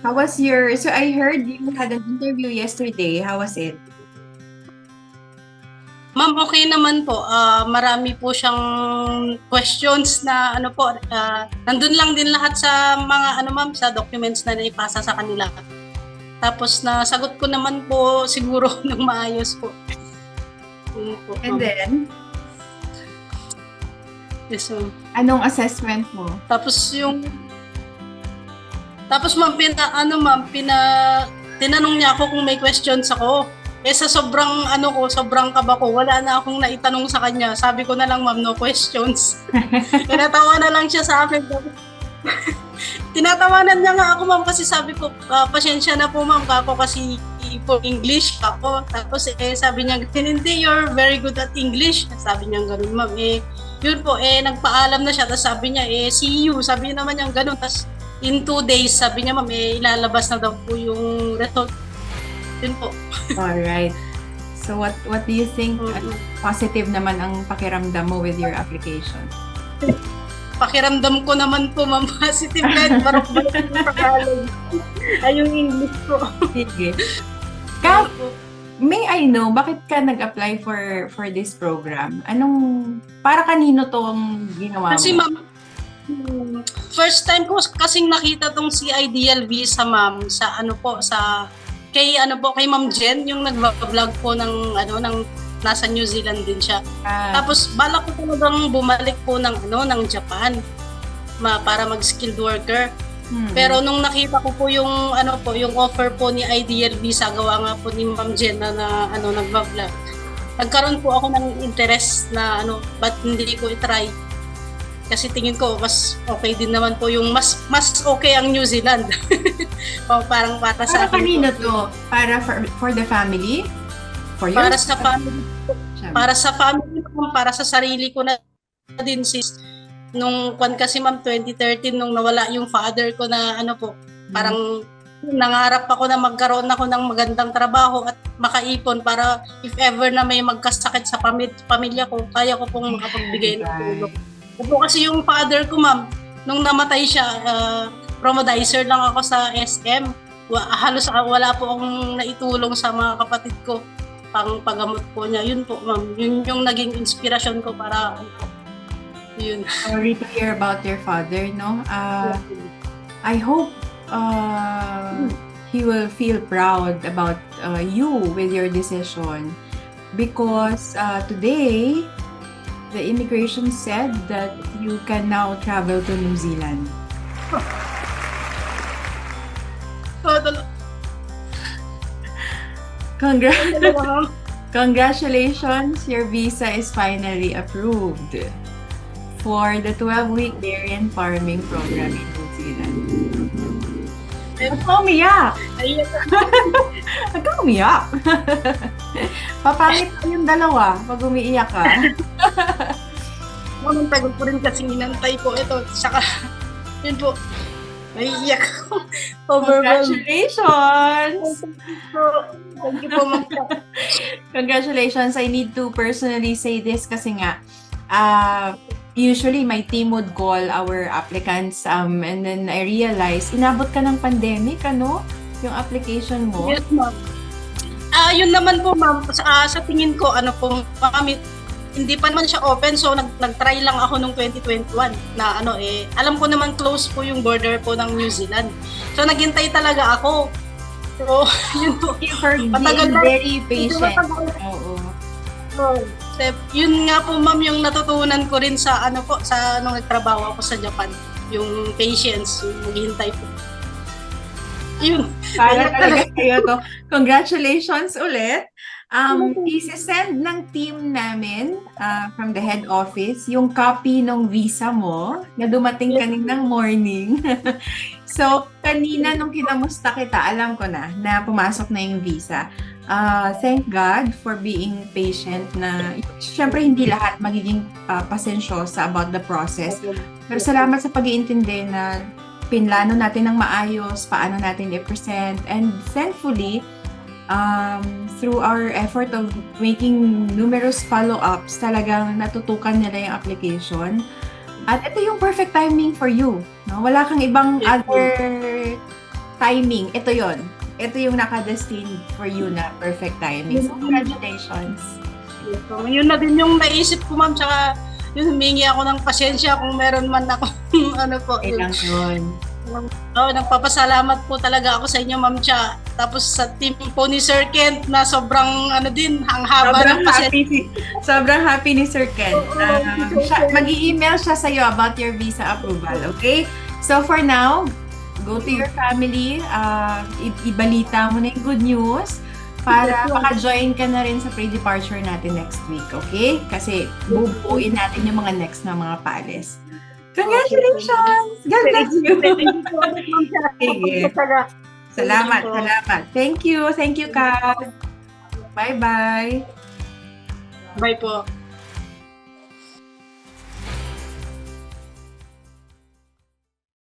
How was your, so I heard you had an interview yesterday. How was it? Ma'am, okay naman po. Marami po siyang questions na ano po, nandun lang din lahat sa mga ano ma'am, sa documents na naipasa sa kanila. Tapos nasagot ko naman po siguro ng maayos po. Yun po, And ma'am. then, Yes, ma'am. anong assessment mo? Tapos ma'am, tinanong niya ako kung may questions ako. Eh sa sobrang sobrang kaba ko, wala na akong naitanong sa kanya. Sabi ko na lang, ma'am, no questions. Tinatawa na lang siya sa akin. Tinatawanan niya nga ako, ma'am, kasi sabi ko, pasensya na po, ma'am, ako kasi po English ako. Tapos sabi niya, hindi, you're very good at English. Sabi niya gano'n, ma'am. Yun po, nagpaalam na siya. Tapos sabi niya, see you. Sabi niya naman niya gano'n. Tapos in 2 days, sabi niya, ma'am, ilalabas na daw po yung result. Yun po. Alright. So what do you think? Positive naman ang pakiramdam mo with your application? Pakiramdam ko naman po, ma'am, positive na. Barok-barok yung Tagalog. Ay, yung English ko. Sige. May I know, bakit ka nag-apply for this program? Para kanino tong ginawa mo? Kasi, ma'am, first time ko kasing nakita tong si Ideal Visa, ma'am, sa kay Ma'am Jen, yung nagba-vlog po ng nasa New Zealand din siya. Tapos balak ko talagang bumalik po ng Japan para mag-skilled worker. Pero nung nakita ko po yung yung offer po ni Ideal Visa, gawa nga po ni Ma'am Jen na nagba-vlog. Nagkaroon po ako ng interest na ba't hindi ko i-try. Kasi tingin ko mas okay din naman po yung mas okay ang New Zealand. Parang para sa akin. Kanino to? Para for the family? For yourself? Para sa family. Para sa family, para sa sarili ko na din sis. Nung kasi ma'am 2013 nung nawala yung father ko na parang nangarap ako na magkaroon ako ng magandang trabaho at makaipon para if ever na may magkasakit sa pamilya ko, kaya ko pong makapagbigay ng tulong. Kasi yung father ko, ma'am, nung namatay siya, promodizer lang ako sa SM. Halos wala po akong naitulong sa mga kapatid ko pang paggamot po niya. Yun po, ma'am. Yun yung naging inspirasyon ko para yun. Sorry to hear about your father, no? I hope he will feel proud about you with your decision because today the immigration said that you can now travel to New Zealand. Congratulations, your visa is finally approved for the 12-week dairy and farming program in New Zealand. Ba't ka umiyak? Ba't ka umiyak? Papangit pa yung dalawa pag umiiyak ka. Ang tagal ko rin kasi inantay ko ito. Saka, yun po, naiiyak ako. Congratulations! Thank you po, ma'am. Congratulations. I need to personally say this kasi nga, usually my team would call our applicants and then I realized, inabot ka ng pandemic, yung application mo? Yes, ma'am. Yun naman po, ma'am, sa tingin ko, hindi pa naman siya open, so nag-try lang ako nung 2021 na alam ko naman close po yung border po ng New Zealand. So naghintay talaga ako. So, yun po. Matagal very patient. Oo. So, yun nga po, ma'am, yung natutunan ko rin sa nung nagtrabaho ako sa Japan. Yung patience, yung maghintay po. Yun. Para talaga kayo to. Congratulations ulit. Isi-send ng team namin from the head office yung copy ng visa mo na dumating kaninang morning. So, kanina nung kinamusta kita, alam ko na pumasok na yung visa. Thank God for being patient na syempre hindi lahat magiging pasensyosa about the process. Pero salamat sa pag-iintindi na pinlano natin ng maayos, paano natin i-present, and thankfully, through our effort of making numerous follow-ups, talagang natutukan nila yung application. At ito yung perfect timing for you. No? Wala kang ibang other timing, ito yon. Ito yung naka-destined for you na perfect timing. So, congratulations. So, yun na din yung naisip ko, ma'am. Tsaka, yun, humingi ako ng pasensya kung meron man ako, ano po. Ilang yun. Nagpapasalamat po talaga ako sa inyo, ma'am Cha. Tapos sa team po ni Sir Kent na sobrang, ang haba ng pasensya. Sobrang happy ni Sir Ken. Mag-i-email siya sa'yo about your visa approval, okay? So, for now, go to your family, ibalita mo na yung good news para maka-join ka na rin sa pre-departure natin next week, okay? Kasi bubuuin natin yung mga next na mga paalis. Congratulations! God bless you! Sige. Salamat. Thank you, Kat. Bye-bye. Bye po.